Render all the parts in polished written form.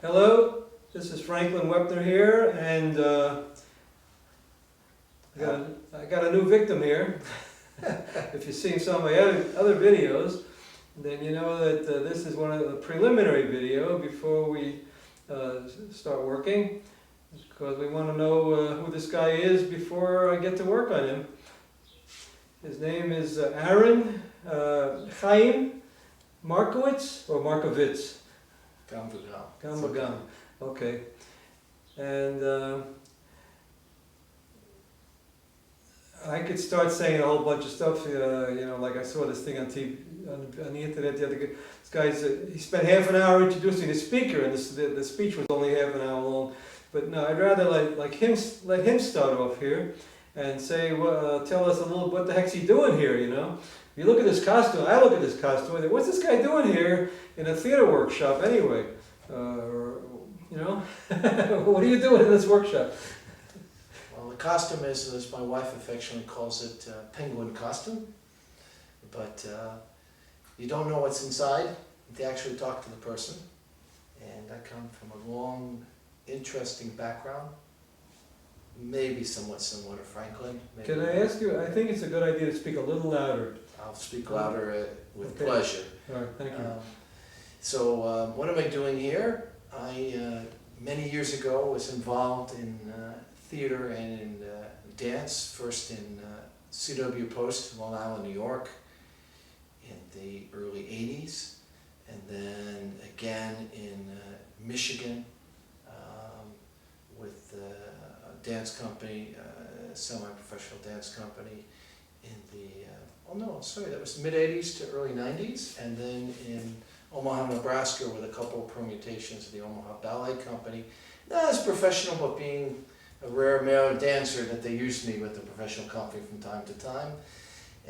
Hello, this is Franklyn Wepner here, and I got a new victim here. If you've seen some of my other videos, then you know that this is one of the preliminary video before we start working, because we want to know who this guy is before I get to work on him. His name is AHARON Chaim Markowitz or Markovitz. Gam. Okay. And I could start saying a whole bunch of stuff, you know, like I saw this thing on TV, on the internet the other day. This guy's, he spent half an hour introducing the speaker, and the speech was only half an hour long. But no, I'd rather let him start off here and say, well, tell us a little, what the heck's he doing here, you know? You look at this costume, I look at this costume, what's this guy doing here in a theater workshop anyway? You know, what are you doing in this workshop? Well, the costume is, as my wife affectionately calls it, penguin costume. But you don't know what's inside until you actually talk to the person. And I come from a long, interesting background. Maybe somewhat similar to Franklyn. Maybe. Can I ask you, I think it's a good idea to speak a little louder. I'll speak louder with Okay. pleasure. All right, thank you. So what am I doing here? I, many years ago, was involved in theater and in dance, first in CW Post, Long Island, New York, in the early 80s, and then again in Michigan with a dance company, semi-professional dance company in the, that was mid-80s to early 90s, and then in Omaha, Nebraska, with a couple of permutations of the Omaha Ballet Company. Not as professional, but being a rare male dancer, that they used me with the professional company from time to time.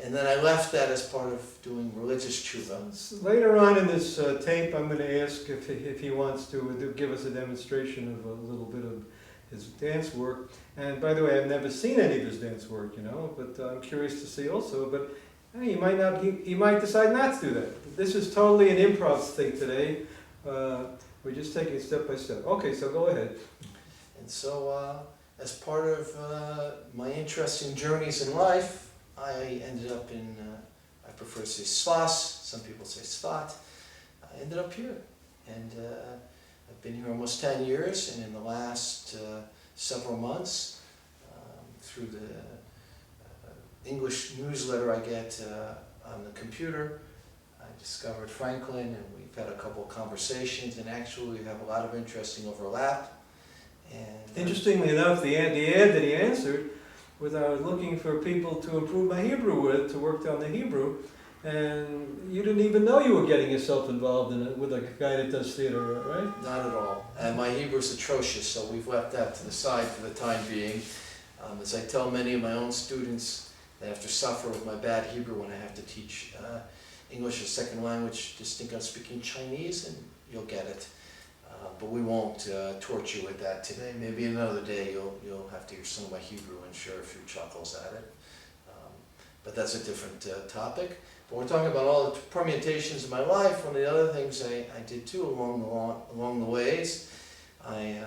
And then I left that as part of doing religious tshuva. Later on in this tape, I'm going to ask if he wants to give us a demonstration of a little bit of his dance work. And by the way, I've never seen any of his dance work, you know, but I'm curious to see also. But he might not. He might decide not to do that. This is totally an improv thing today. We're just taking it step by step. Okay, so go ahead. And so, as part of my interesting journeys in life, I ended up in, I prefer to say Svas, some people say Svat. I ended up here, and I've been here almost 10 years, and in the last several months, through the English newsletter I get on the computer, I discovered Franklyn, and we've had a couple of conversations, and actually we have a lot of interesting overlap. And interestingly enough, the ad that he answered was I was looking for people to improve my Hebrew with, to work on the Hebrew, and you didn't even know you were getting yourself involved in it with a guy that does theater, right? Not at all. And my Hebrew is atrocious, so we've left that to the side for the time being. As I tell many of my own students, they have to suffer with my bad Hebrew when I have to teach English as a second language. Just think I'm speaking Chinese and you'll get it. But we won't torture you with that today. Maybe another day you'll have to hear some of my Hebrew and share a few chuckles at it. But that's a different topic. But we're talking about all the permutations of my life. One of the other things I did too along the ways, I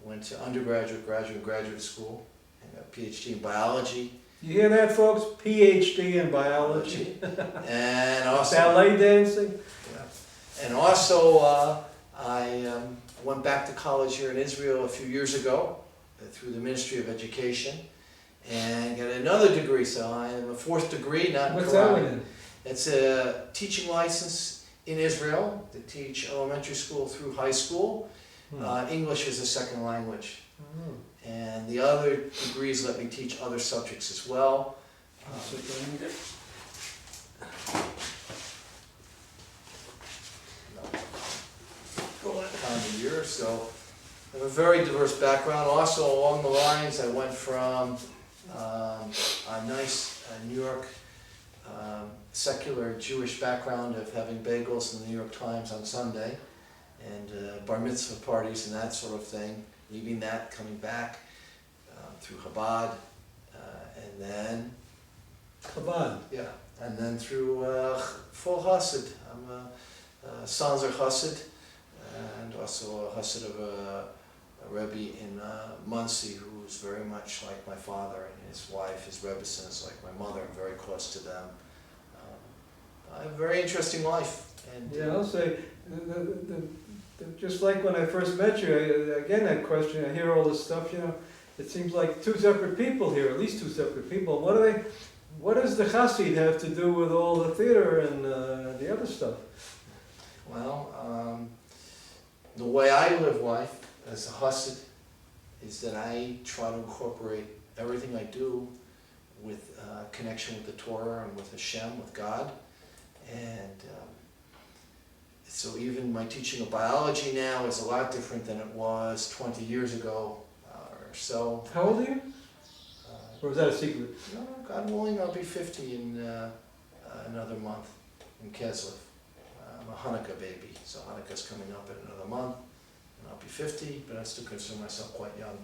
went to undergraduate, graduate, and graduate school, and got a PhD in biology. You hear that, folks? PhD in biology. And also ballet dancing. Yeah. And also I went back to college here in Israel a few years ago through the Ministry of Education and got another degree. So I am a fourth degree, not What's that one? It's a teaching license in Israel to teach elementary school through high school. English is a second language. And the other degrees let me teach other subjects as well. Time of year, so I have a very diverse background. Also, along the lines, I went from a nice New York secular Jewish background of having bagels in the New York Times on Sunday and bar mitzvah parties and that sort of thing. Leaving that, coming back through Chabad, and then Chabad. Yeah, and then through full hassid. I'm a sanz hassid, and also a hassid of a Rebbe in Muncie, who's very much like my father, and his wife, his Rebbeson, is like my mother. I'm very close to them. I have a very interesting life. And Yeah, I'll say, just like when I first met you, again that question, I hear all this stuff, you know, it seems like two separate people here, at least two separate people. What does the hassid have to do with all the theater and the other stuff? well, the way I live life as a hassid is that I try to incorporate everything I do with connection with the Torah and with Hashem, with God. And so even my teaching of biology now is a lot different than it was 20 years ago or so. How old are you? Or is that a secret? No, God willing, I'll be 50 in another month in Kislev. I'm a Hanukkah baby, so Hanukkah's coming up in another month, and I'll be 50, but I still consider myself quite young.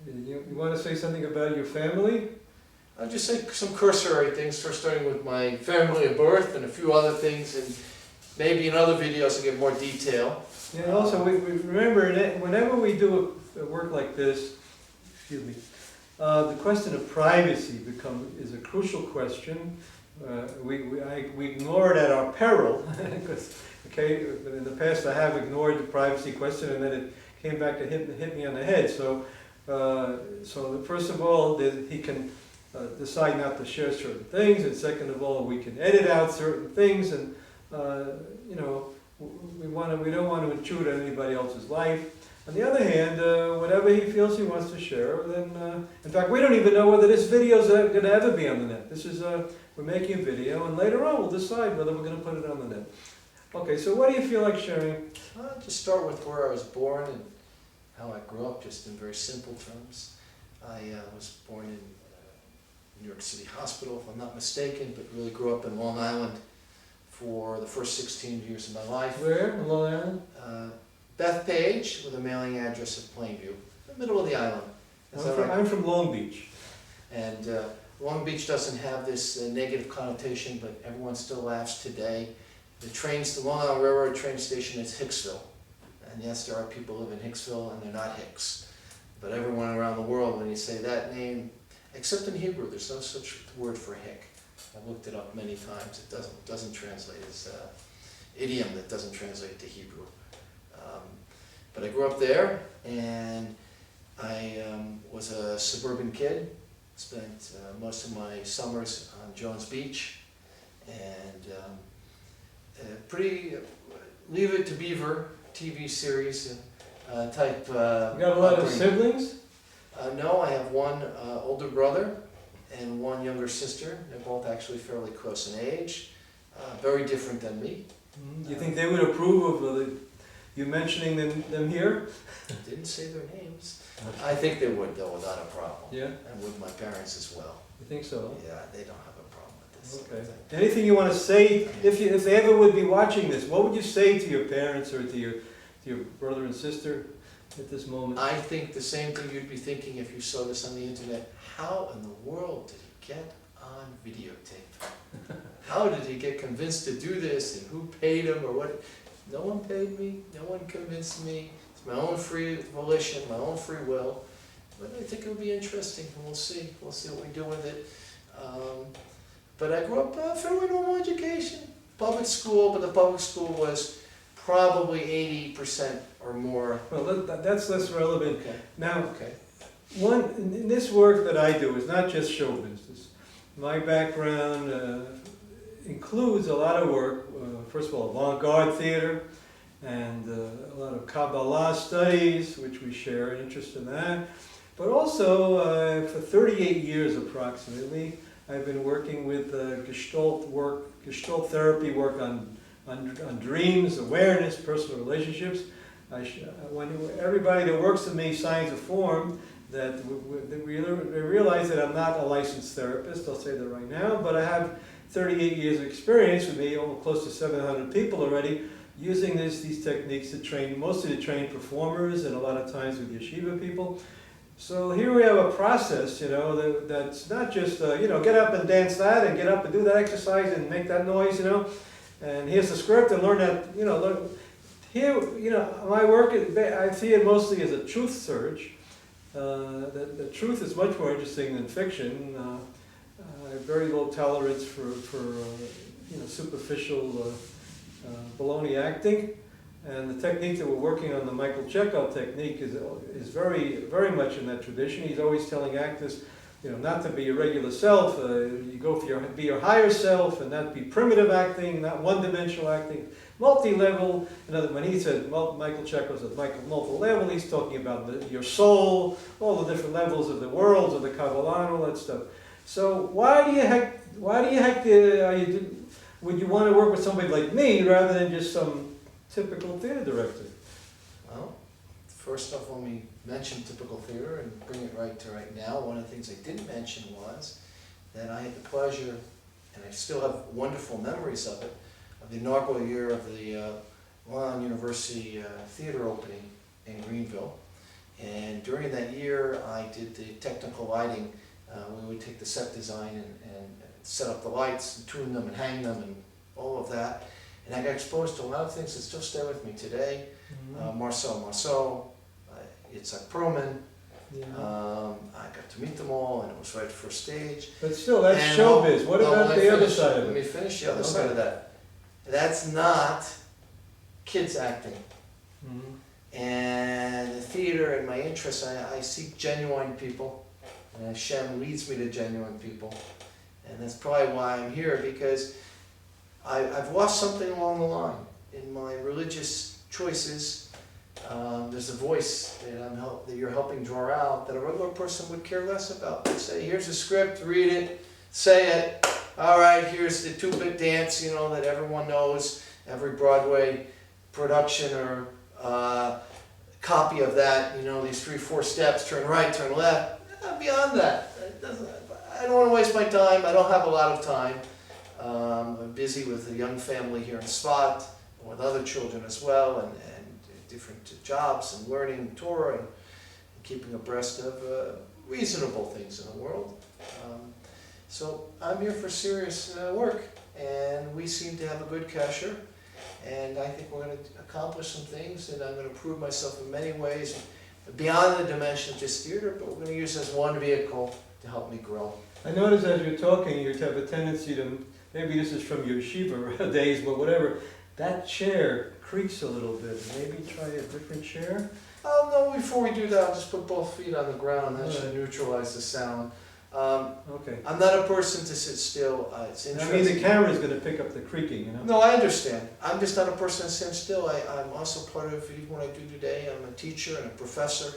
You want to say something about your family? I'll just say some cursory things, first starting with my family of birth and a few other things, and maybe in other videos I'll give more detail. Yeah, and also we remember whenever we do a work like this, excuse me, the question of privacy is a crucial question. We ignore it at our peril, because in the past I have ignored the privacy question, and then it came back to hit me on the head. So first of all, he can decide not to share certain things, and second of all, we can edit out certain things, and you know, we don't want to intrude on anybody else's life. On the other hand, whatever he feels he wants to share, then in fact we don't even know whether this video is going to ever be on the net. This is we're making a video, and later on we'll decide whether we're going to put it on the net. Okay, so what do you feel like sharing? I'll just start with where I was born and how I grew up, just in very simple terms. I was born in New York City Hospital, if I'm not mistaken, but really grew up in Long Island for the first 16 years of my life. Where in Long Island? Bethpage, with a mailing address of Plainview, in the middle of the island. I'm from Long Beach. And Long Beach doesn't have this negative connotation, but everyone still laughs today. The Long Island Railroad train station is Hicksville. And yes, there are people who live in Hicksville and they're not Hicks. But everyone around the world, when you say that name, except in Hebrew, there's no such word for hick. I've looked it up many times. It doesn't translate as idiom that doesn't translate to Hebrew. But I grew up there, and I was a suburban kid. Spent most of my summers on Jones Beach, and pretty Leave It to Beaver TV series type. You got a lot of siblings? No, I have one older brother and one younger sister. They're both actually fairly close in age, very different than me. Do you think they would approve of you mentioning them here? Didn't say their names. I think they would, though, without a problem. Yeah? And with my parents as well. You think so? Yeah, they don't have a problem with this. Okay. Anything you want to say, if they ever would be watching this, what would you say to your parents or to your brother and sister at this moment? I think the same thing you'd be thinking if you saw this on the internet. How in the world did he get on videotape? How did he get convinced to do this, and who paid him, or what? No one paid me, no one convinced me. It's my own free volition, my own free will. But I think it would be interesting, and we'll see. We'll see what we do with it. But I grew up a fairly normal education, public school, but the public school was probably 80% or more. Well, that's less relevant. Okay. Now, Okay. in this work that I do is not just show business. My background includes a lot of work, first of all, avant-garde theater, and a lot of Kabbalah studies, which we share an interest in that. But also, for 38 years approximately, I've been working with Gestalt therapy work on dreams, awareness, personal relationships. When everybody that works with me signs a form, that we realize that I'm not a licensed therapist, I'll say that right now, but I have 38 years of experience with me, almost close to 700 people already, using these techniques to train, mostly to train performers and a lot of times with yeshiva people. So here we have a process, you know, that's not just, you know, get up and dance that and get up and do that exercise and make that noise, you know. and here's the script, and learn that, you know, learn, here, you know, my work, I see it mostly as a truth search. The truth is much more interesting than fiction. I have very low tolerance for you know, superficial baloney acting. And the technique that we're working on, the Michael CHEKHOV technique, is very much in that tradition. He's always telling actors, you know, not to be your regular self. You go for be your higher self, and not be primitive acting, not one-dimensional acting, multi-level. When he said, Michael CHEKHOV said multi-level, he's talking about your soul, all the different levels of the worlds of the Kabbalah and all that stuff. So why do you heck would you want to work with somebody like me rather than just some typical theater director? Well, first off, when we mention typical theater and bring it right to right now, one of the things I didn't mention was that I had the pleasure, and I still have wonderful memories of it, of the inaugural year of the Long University theater opening in Greenville. And during that year, I did the technical lighting. We would take the set design and set up the lights and tune them and hang them and all of that. And I got exposed to a lot of things that still stay with me today. Marceau, Yitzhak Perlman. Yeah. I got to meet them all, and it was right first stage. But still, that's showbiz. What about the other side of it? Let me finish the other side of that. That's not kids acting. And the theater and my interests, I seek genuine people, and Hashem leads me to genuine people. And that's probably why I'm here, because I've lost something along the line in my religious choices. There's a voice that you're helping draw out that a regular person would care less about. They say, here's a script, read it, say it. All right, here's the two-bit dance, you know, that everyone knows. Every Broadway production or copy of that, you know, these 3-4 steps, turn right, turn left. Beyond that, I don't want to waste my time. I don't have a lot of time. I'm busy with a young family here in Svat, and with other children as well, and different jobs and learning Torah and keeping abreast of reasonable things in the world. So I'm here for serious work, and we seem to have a good kasher, and I think we're going to accomplish some things, and I'm going to prove myself in many ways beyond the dimension of just theater, but we're going to use it as one vehicle to help me grow. I notice as you're talking, you have a tendency to, maybe this is from your yeshiva days, but whatever, that chair creaks a little bit. Maybe try a different chair? Oh, no, before we do that, I'll just put both feet on the ground. That should neutralize the sound. Okay. I'm not a person to sit still. It's interesting. I mean, the camera's going to pick up the creaking, you know? No, I understand. I'm just not a person to sit still. I'm also part of, even what I do today, I'm a teacher and a professor,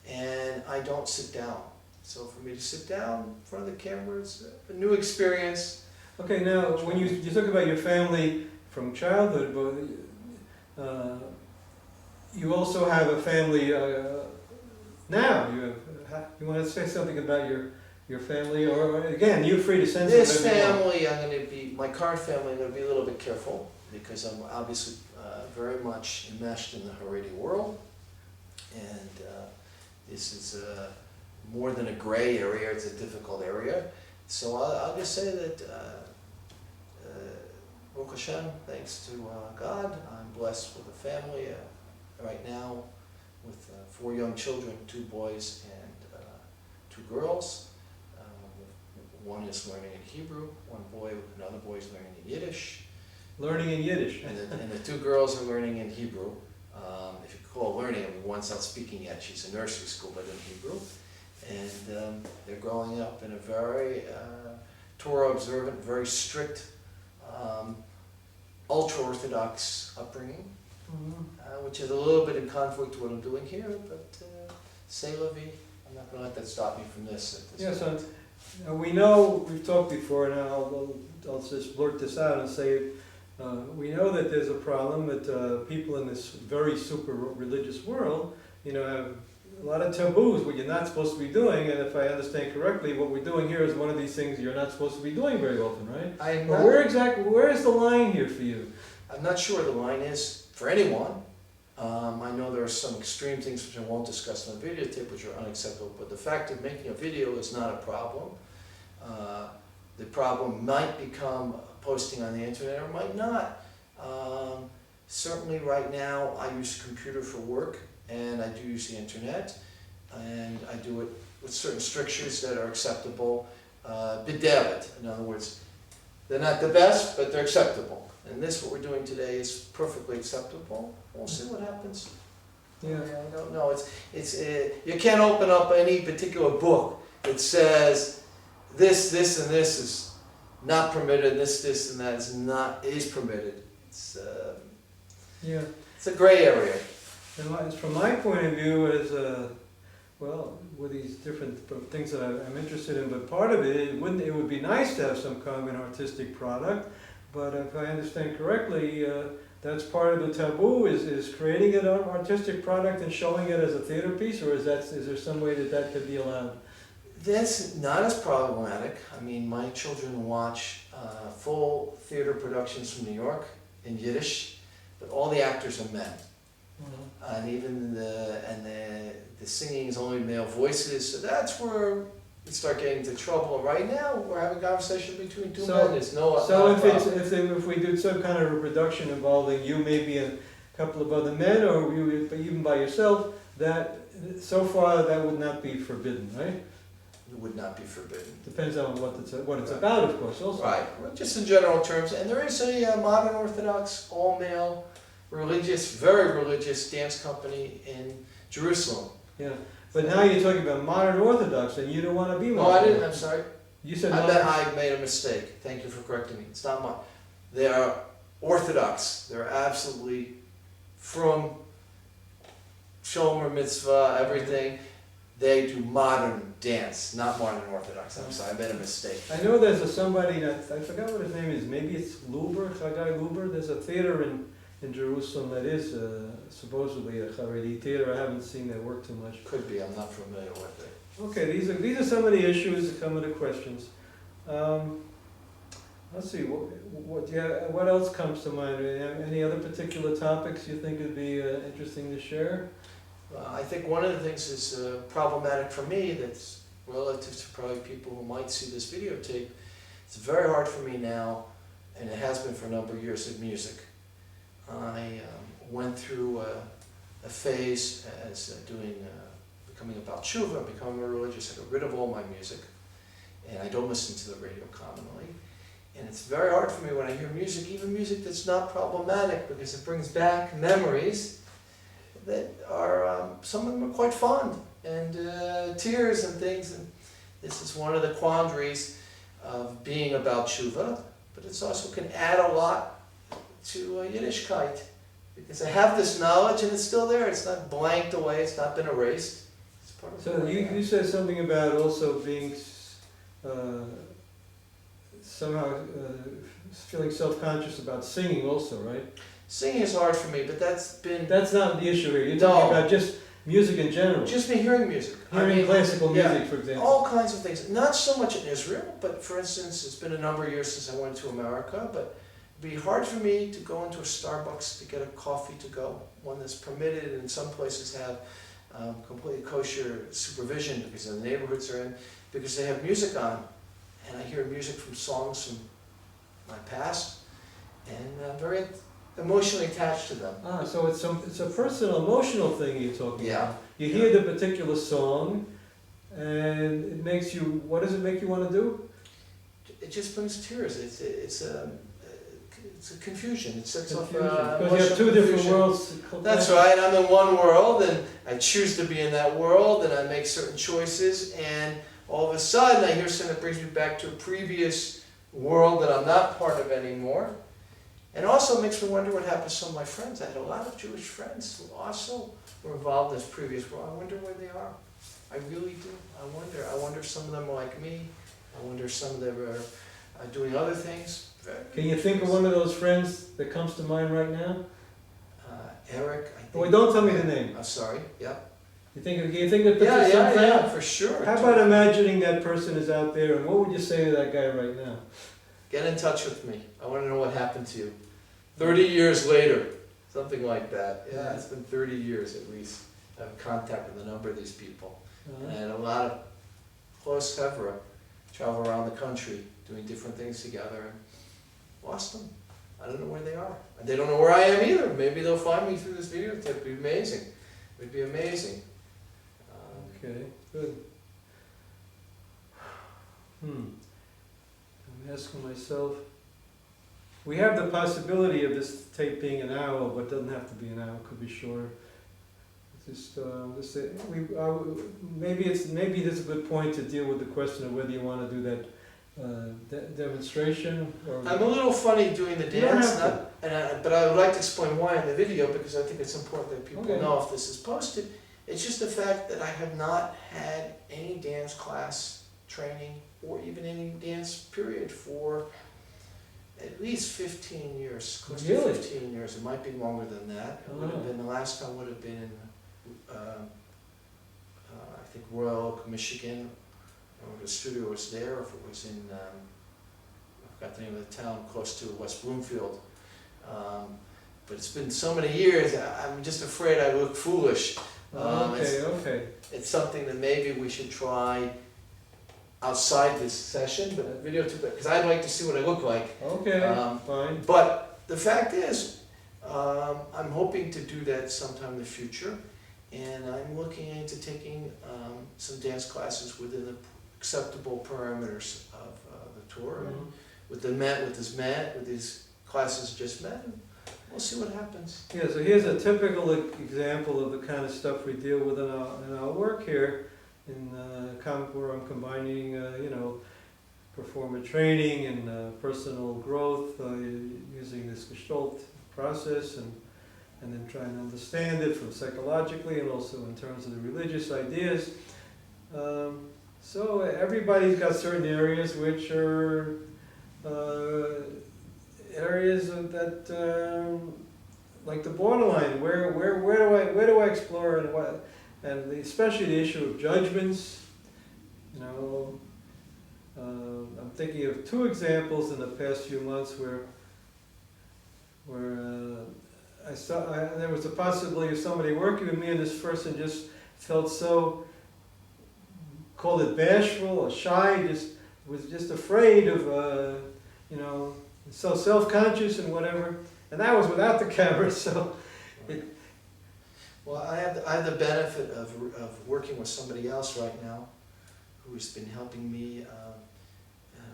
and I don't sit down. So for me to sit down in front of the camera is a new experience. Okay, now, when you talk about your family from childhood, but you also have a family now. You want to say something about your family, or again, you're free to censor. This family, my current family, I'm going to be a little bit careful, because I'm obviously very much enmeshed in the Haredi world, and this is more than a gray area, it's a difficult area. So I'll just say that Baruch Hashem, thanks to God, I'm blessed with a family right now with 4 young children, 2 boys and 2 girls. One is learning in Hebrew, another boy is learning in Yiddish. Learning in Yiddish. And the 2 girls are learning in Hebrew. If you call learning, I mean, one's not speaking yet, she's in nursery school, but in Hebrew. And they're growing up in a very Torah observant, very strict, ultra-Orthodox upbringing, which is a little bit in conflict with what I'm doing here, but c'est la vie. I'm not going to let that stop me from this. Yes, we know, we've talked before, and I'll just blurt this out and say it. We know that there's a problem that people in this very super religious world, you know, have a lot of taboos, what you're not supposed to be doing, and if I understand correctly, what we're doing here is one of these things you're not supposed to be doing very often, right? But where is the line here for you? I'm not sure the line is for anyone. I know there are some extreme things which I won't discuss on the videotape, which are unacceptable, but the fact of making a video is not a problem. The problem might become a posting on the internet or might not. Certainly right now I use a computer for work, and I do use the internet, and I do it with certain strictures that are acceptable. B'diavad, in other words, they're not the best, but they're acceptable. And this, what we're doing today, is perfectly acceptable. We'll see what happens. Yeah. I don't know. You can't open up any particular book that says this, and this is not permitted, this, and that is permitted. It's a gray area. And from my point of view, as well, with these different things that I'm interested in, but part of it would be nice to have some kind of an artistic product. But if I understand correctly, that's part of the taboo is creating an artistic product and showing it as a theater piece, or is there some way that could be allowed? That's not as problematic. I mean, my children watch full theater productions from New York in Yiddish, but all the actors are men. Mm-hmm. And even the singing is only male voices, so that's where we start getting into trouble. Right now, we're having a conversation between two men. There's no. So if we do some kind of a production involving you, maybe a couple of other men, or you even by yourself, that so far that would not be forbidden, right? It would not be forbidden. Depends on what it's about, of course. Also. Right. Well, just in general terms, and there is a modern Orthodox, all-male, religious, very religious dance company in Jerusalem. Yeah. But now you're talking about modern Orthodox, and you don't want to be modern. No, I didn't. I'm sorry. You said I made a mistake. Thank you for correcting me. It's not modern. They are Orthodox. They're absolutely from Shomer Mitzvah, everything. They do modern dance, not modern Orthodox. I'm sorry, I made a mistake. I know there's somebody that, I forgot what his name is, maybe it's Luber, Chagai Luber. There's a theater in Jerusalem that is supposedly a Haredi theater. I haven't seen that work too much. Could be, I'm not familiar with it. Okay, these are some of the issues that come with the questions. Let's see, what else comes to mind? Any other particular topics you think would be interesting to share? I think one of the things is problematic for me that's relative to probably people who might see this videotape. It's very hard for me now, and it has been for a number of years, in music. I went through a phase as becoming about tshuva, becoming more religious. I got rid of all my music, and I don't listen to the radio commonly. And it's very hard for me when I hear music, even music that's not problematic, because it brings back memories that are, some of them are quite fond, and tears and things. And this is one of the quandaries of being about tshuva, but it also can add a lot to Yiddishkeit, because I have this knowledge and it's still there. It's not blanked away. It's not been erased. It's part of so you said something about also being somehow feeling self-conscious about singing also, right? Singing is hard for me, but that's not the issue here. You're talking about just music in general. Just me hearing music. Hearing classical music, for example. All kinds of things. Not so much in Israel, but for instance, it's been a number of years since I went to America, but it'd be hard for me to go into a Starbucks to get a coffee to go, one that's permitted, and some places have completely kosher supervision because of the neighborhoods they're in, because they have music on, and I hear music from songs from my past, and I'm very emotionally attached to them. So it's a personal, emotional thing you're talking about. You hear the particular song, and it makes you. What does it make you want to do? It just brings tears. It's a confusion. It sets off because you have two different worlds. That's right. I'm in one world, and I choose to be in that world, and I make certain choices, and all of a sudden I hear something that brings me back to a previous world that I'm not part of anymore. And also makes me wonder what happened to some of my friends. I had a lot of Jewish friends who also were involved in this previous world. I wonder where they are. I really do. I wonder if some of them are like me. I wonder if some of them are doing other things. Can you think of one of those friends that comes to mind right now? Eric, I think. Well, don't tell me the name. I'm sorry. Yeah. You think that Yeah, for sure. How about imagining that person is out there, and what would you say to that guy right now? Get in touch with me. I want to know what happened to you. 30 years later, something like that. Yeah, it's been 30 years at least. I have contact with a number of these people. And a lot of close Hevra travel around the country doing different things together. lost them. I don't know where they are. And they don't know where I am either. Maybe they'll find me through this video. It'd be amazing. It'd be amazing. Okay, good. I'm asking myself, we have the possibility of this tape being an hour, but it doesn't have to be an hour, it could be shorter. Just, maybe this is a good point to deal with the question of whether you want to do that demonstration or... I'm a little funny doing the You don't dance, have but I would like to explain why in the video, because I think it's important that people Okay. know if this is posted. It's just the fact that I have not had any dance class training or even any dance period for at least 15 years, close to Really? 15 years. It might be longer than that. It would have been, the last time would have been in, I think Royal Oak, Michigan, or the studio was there, or if it was in, I forgot the name of the town, close to West Bloomfield. But it's been so many years, I'm just afraid I look foolish. Okay. It's something that maybe we should try outside this session, but video too, because I'd like to see what I look like. Okay, fine. But the fact is, I'm hoping to do that sometime in the future, and I'm looking into taking some dance classes within the acceptable parameters of the tour, and with these classes just met. And we'll see what happens. Yeah, so here's a typical example of the kind of stuff we deal with in our work here, where I'm combining, performer training and personal growth using this Gestalt process, and then trying to understand it from psychologically and also in terms of the religious ideas. So everybody's got certain areas which are areas that like the borderline. Where do I explore, and what, and especially the issue of judgments. I'm thinking of two examples in the past few months where I saw there was a possibility of somebody working with me, and this person just felt so, called it bashful or shy, was just afraid of, so self-conscious and whatever. And that was without the camera, so. Well, I have the benefit of working with somebody else right now who's been helping me, I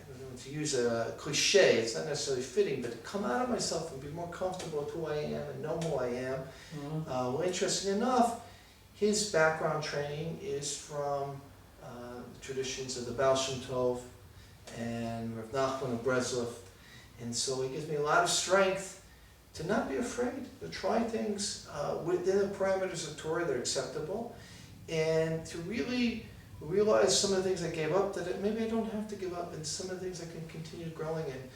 don't know, to use a cliche, it's not necessarily fitting, but to come out of myself and be more comfortable with who I am and know who I am. Well, interesting enough, his background training is from the traditions of the Baal Shem Tov and Rav Nachman of Breslov, and so he gives me a lot of strength to not be afraid, to try things within the parameters of Torah that are acceptable, and to really realize some of the things I gave up that maybe I don't have to give up, and some of the things I can continue growing in.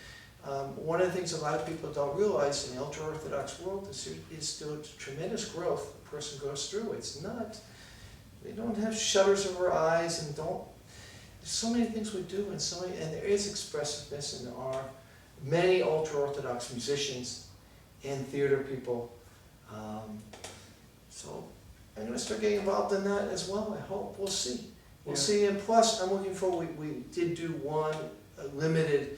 One of the things a lot of people don't realize in the ultra-Orthodox world is still tremendous growth a person goes through. It's not, they don't have shutters over eyes, and there's so many things we do, and there is expressiveness, and there are many ultra-Orthodox musicians and theater people. So I'm going to start getting involved in that as well, I hope. We'll see. We'll see. And plus, I'm looking forward, we did do one limited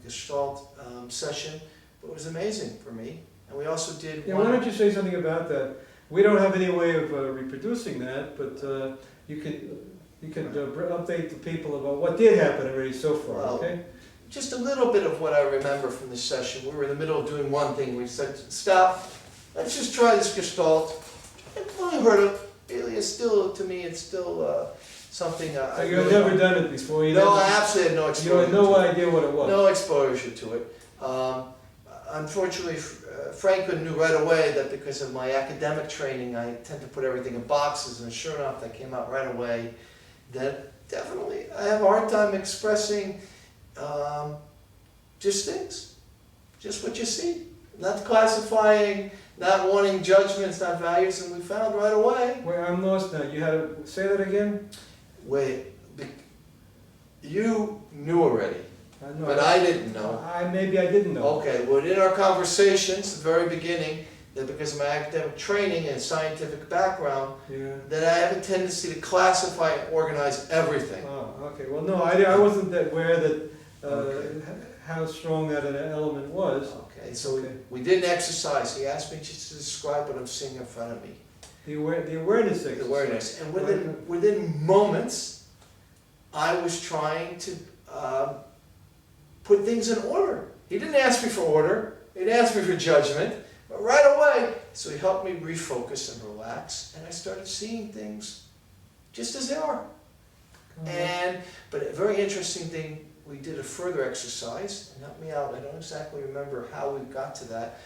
Gestalt session, but it was amazing for me. And we also did one... Why don't you say something about that? We don't have any way of reproducing that, but you could update the people about what did happen already so far, okay? Just a little bit of what I remember from this session. We were in the middle of doing one thing. We said, stop, let's just try this Gestalt. I've only heard of it. It's still, to me, it's still something I you've never done it before? I absolutely had no exposure. You had no idea what it was? No exposure to it. Unfortunately, Franklyn knew right away that because of my academic training, I tend to put everything in boxes, and sure enough, that came out right away. That definitely, I have a hard time expressing just things, just what you see, not classifying, not wanting judgments, not values, and we found right away. Wait, I'm lost now. You had to say that again? Wait, you knew already, but I didn't know. Maybe I didn't know. Okay, well, in our conversations at the very beginning, that because of my academic training and scientific background, that I have a tendency to classify and organize everything. Oh, okay. Well, no, I wasn't aware that how strong that an element was. Okay, so Okay. we did an exercise. He asked me just to describe what I'm seeing in front of me. The awareness exercise. The awareness. And within moments, I was trying to put things in order. He didn't ask me for order. He didn't ask me for judgment. But right away, so he helped me refocus and relax, and I started seeing things just as they are. But a very interesting thing, we did a further exercise, and help me out, I don't exactly remember how we got to that,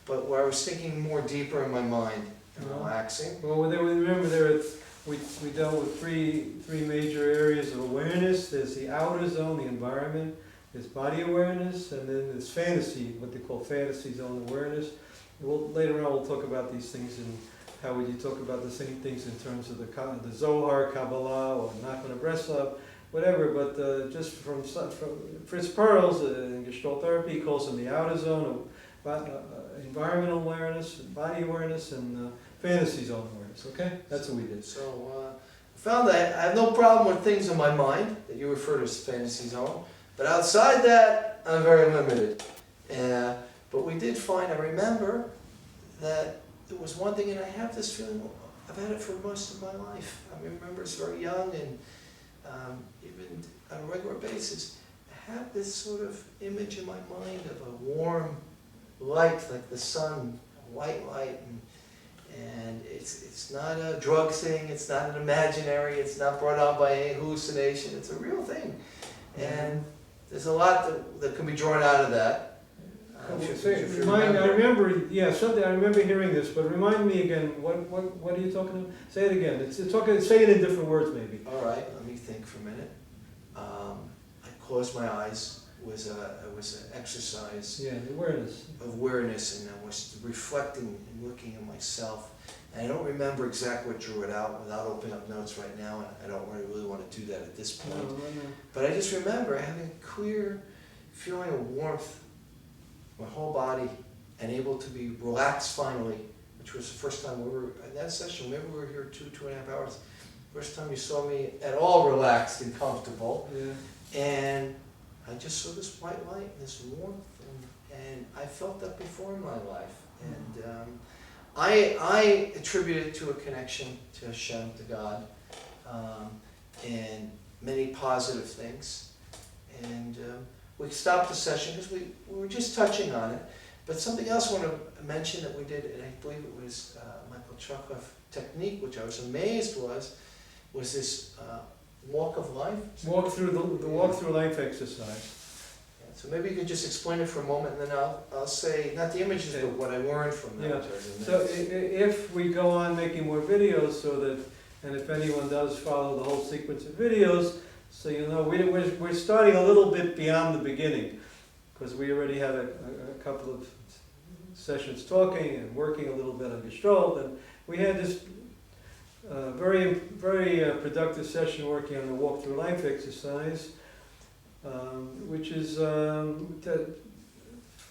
but where I was thinking more deeper in my mind and relaxing. Well, remember we dealt with three major areas of awareness. There's the outer zone, the environment, there's body awareness, and then there's fantasy, what they call fantasy zone awareness. Later on we'll talk about these things and how would you talk about the same things in terms of the Zohar, Kabbalah, or Nachman of Breslov, whatever, but just from Fritz Perls in Gestalt therapy, he calls them the outer zone of environmental awareness, body awareness, and fantasy zone awareness, okay? That's what we did. So I found that I have no problem with things in my mind that you refer to as fantasy zone, but outside that, I'm very limited. But we did find, I remember that there was one thing, and I have this feeling, I've had it for most of my life. I remember it's very young, and even on a regular basis, I have this sort of image in my mind of a warm light, like the sun, a white light, and it's not a drug thing, it's not an imaginary, it's not brought on by any hallucination, it's a real thing. And there's a lot that can be drawn out of that. I remember hearing this, but remind me again, what are you talking about? Say it again. Say it in different words, maybe. All right, let me think for a minute. I closed my eyes. It was an exercise. Yeah, awareness. Awareness, and I was reflecting and looking at myself. And I don't remember exactly what drew it out without opening up notes right now, and I don't really want to do that at this point. No. But I just remember having a clear feeling of warmth, my whole body, and able to be relaxed finally, which was the first time we were in that session. Maybe we were here 2.5 hours. First time you saw me at all relaxed and comfortable. Yeah. And I just saw this white light, this warmth, and I felt that before in my life. And I attribute it to a connection to Hashem, to God, and many positive things. And we stopped the session because we were just touching on it. But something else I want to mention that we did, and I believe it was Michael CHEKHOV technique, which I was amazed was this walk of life. Walk through the walk through life exercise. Yeah, so maybe you could just explain it for a moment, and then I'll say, not the images, but what I learned from that. Yeah. So if we go on making more videos, and if anyone does follow the whole sequence of videos, so you know, we're starting a little bit beyond the beginning, because we already had a couple of sessions talking and working a little bit on Gestalt, and we had this very productive session working on the walk through life exercise, which is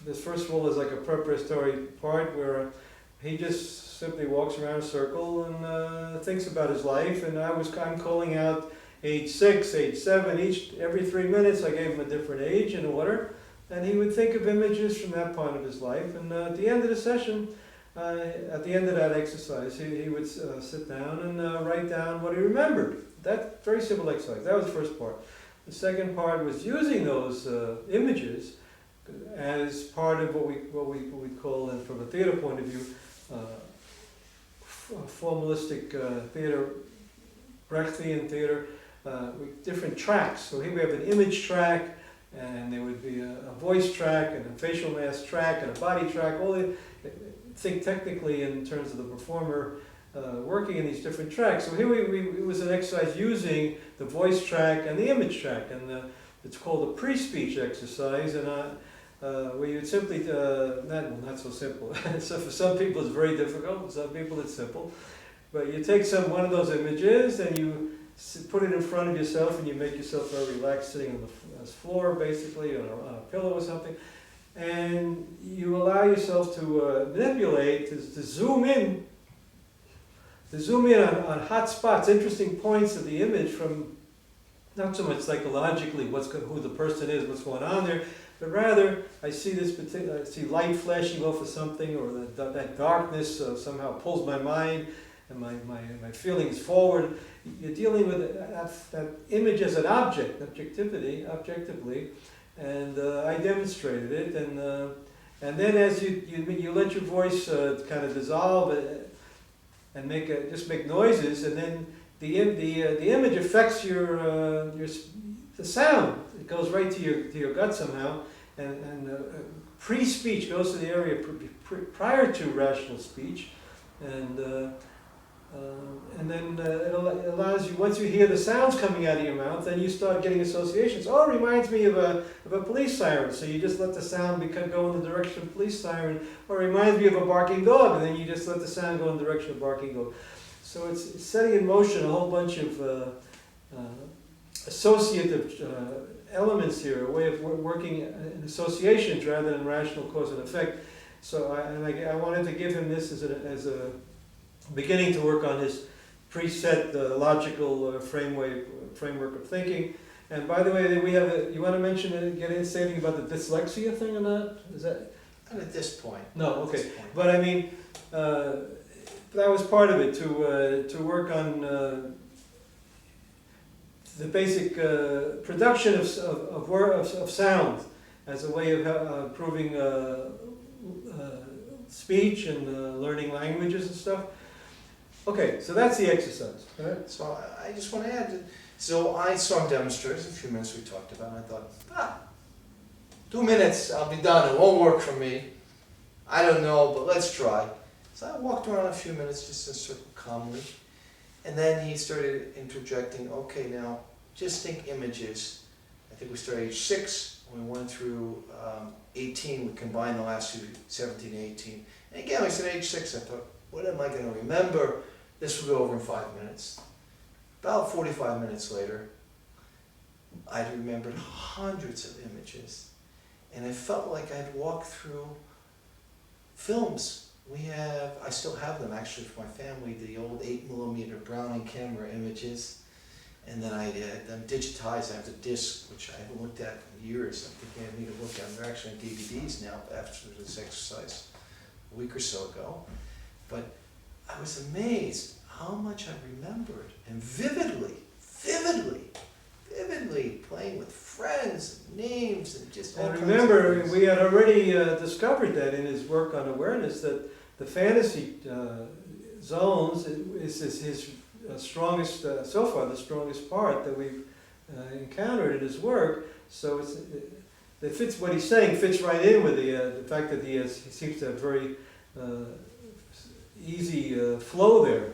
this first of all is like a preparatory part where he just simply walks around a circle and thinks about his life, and I'm calling out age 6, age 7, every 3 minutes I gave him a different age in order, and he would think of images from that part of his life, and at the end of the session, at the end of that exercise, he would sit down and write down what he remembered. That very simple exercise. That was the first part. The second part was using those images as part of what we call, and from a theater point of view, formalistic theater, Brechtian theater, with different tracks. So here we have an image track, and there would be a voice track, and a facial mask track, and a body track. Think technically in terms of the performer working in these different tracks. So here it was an exercise using the voice track and the image track, and it's called a pre-speech exercise, and where you'd simply, not so simple. So for some people it's very difficult, for some people it's simple. But you take one of those images and you put it in front of yourself, and you make yourself very relaxed sitting on the floor, basically, on a pillow or something. And you allow yourself to manipulate, to zoom in on hot spots, interesting points of the image from not so much psychologically who the person is, what's going on there, but rather I see this particular, I see light flashing off of something, or that darkness somehow pulls my mind and my feelings forward. You're dealing with that image as an objectively, and I demonstrated it, and then as you let your voice kind of dissolve and just make noises, and then the image affects the sound. It goes right to your gut somehow, and pre-speech goes to the area prior to rational speech, and then it allows you, once you hear the sounds coming out of your mouth, then you start getting associations. Oh, it reminds me of a police siren, so you just let the sound go in the direction of police siren, or it reminds me of a barking dog, and then you just let the sound go in the direction of barking dog. So it's setting in motion a whole bunch of associative elements here, a way of working in associations rather than rational cause and effect. So I wanted to give him this as a beginning to work on his preset logical framework of thinking. And by the way, we have you want to mention say anything about the dyslexia thing or not? Is that? Not at this point. No, okay. But I mean, that was part of it, to work on the basic production of sound as a way of improving speech and learning languages and stuff. Okay, so that's the exercise. Right? So I just want to add, so I saw him demonstrate, a few minutes we talked about, and I thought, 2 minutes, I'll be done, it won't work for me. I don't know, but let's try. So I walked around a few minutes just in a circle calmly, and then he started interjecting, okay, now, just think images. I think we started age 6, we went through 18, we combined the last two, 17 and 18. And again, I said age 6, I thought, what am I going to remember? This will go over in 5 minutes. About 45 minutes later, I'd remembered hundreds of images. And I felt like I'd walked through films. I still have them actually for my family, the old 8mm Browning camera images. And then I had them digitized. I have the disc, which I haven't looked at in years. I'm thinking I need to look at them. They're actually on DVDs now after this exercise a week or so ago. But I was amazed how much I remembered, and vividly playing with friends, and names, and just all kinds of remember, things. we had already discovered that in his work on awareness, that the fantasy zones is his strongest, so far, the strongest part that we've encountered in his work. So it fits, what he's saying fits right in with the fact that he seems to have very easy flow there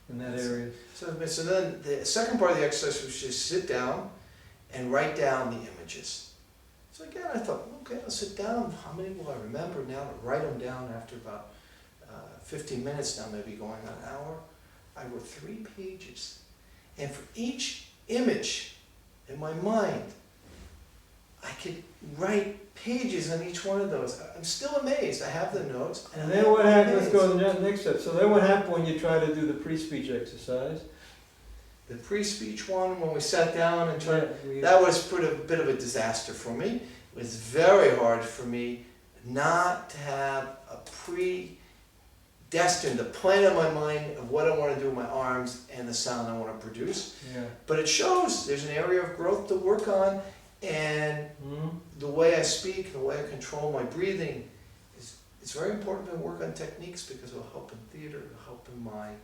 in that area. So then the second part of the exercise was just sit down and write down the images. So again, I thought, okay, I'll sit down. How many will I remember now to write them down after about 15 minutes now, maybe going on an hour? I wrote 3 pages. And for each image in my mind, I could write pages on each one of those. I'm still amazed. I have the notes. And then what happened, let's go to the next step. So then what happened when you try to do the pre-speech exercise? The pre-speech one, when we sat down and tried, that was a bit of a disaster for me. It was very hard for me not to have a predestined, a plan in my mind of what I want to do with my arms and the sound I want to produce. Yeah. But it shows there's an area of growth to work on, and the way I speak, the way I control my breathing, it's very important to work on techniques because it'll help in theater, it'll help in my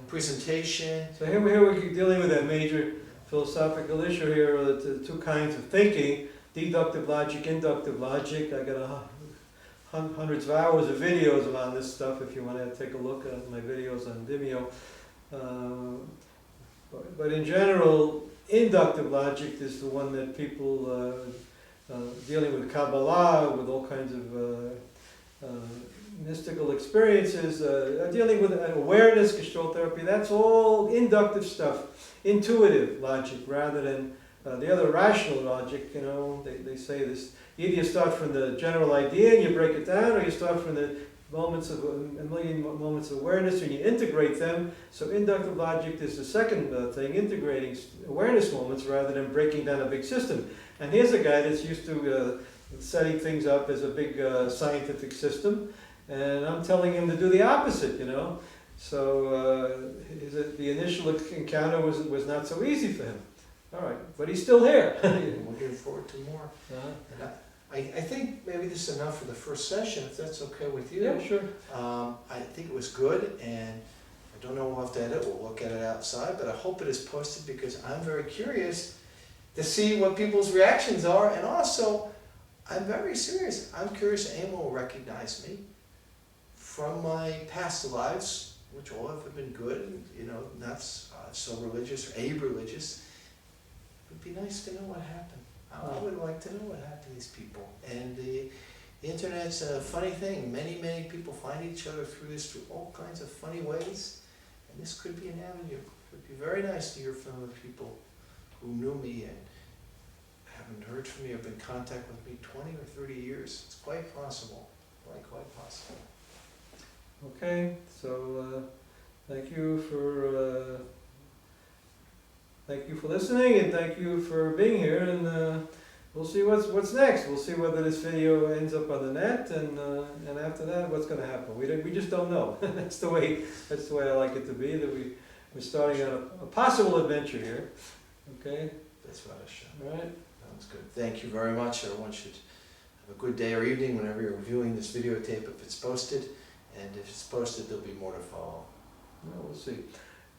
presentation. So here we're dealing with a major philosophical issue here, the 2 kinds of thinking, deductive logic, inductive logic. I got hundreds of hours of videos on this stuff if you want to take a look at my videos on Vimeo. But in general, inductive logic is the one that people dealing with Kabbalah, with all kinds of mystical experiences, dealing with awareness, Gestalt therapy, that's all inductive stuff, intuitive logic rather than the other rational logic. They say this, either you start from the general idea and you break it down, or you start from the a million moments of awareness and you integrate them. So inductive logic is the second thing, integrating awareness moments rather than breaking down a big system. And here's a guy that's used to setting things up as a big scientific system, and I'm telling him to do the opposite, you know. So the initial encounter was not so easy for him. All right, but he's still here. I'm looking forward to more. Uh-huh. And I think maybe this is enough for the first session, if that's okay with you. Yeah, sure. I think it was good, and I don't know, we'll have to edit, we'll look at it outside, but I hope it is posted because I'm very curious to see what people's reactions are, and also, I'm very serious. I'm curious Emma will recognize me from my past lives, which all have been good, and, you know, not so religious or a-religious. It would be nice to know what happened. I would like to know what happened to these people. And the internet's a funny thing. Many, many people find each other through this, through all kinds of funny ways. And this could be an avenue. It would be very nice to hear from the people who knew me and haven't heard from me or been in contact with me 20 or 30 years. It's quite possible. Quite possible. Okay, so thank you for listening, and thank you for being here, and we'll see what's next. We'll see whether this video ends up on the net, and after that, what's going to happen. We just don't know. That's the way I like it to be. That we're starting on a possible adventure here. Okay. That's what I should. All right. Sounds good. Thank you very much. Everyone should have a good day or evening whenever you're viewing this videotape, if it's posted. And if it's posted, there'll be more to follow. Well, we'll see.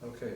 Okay.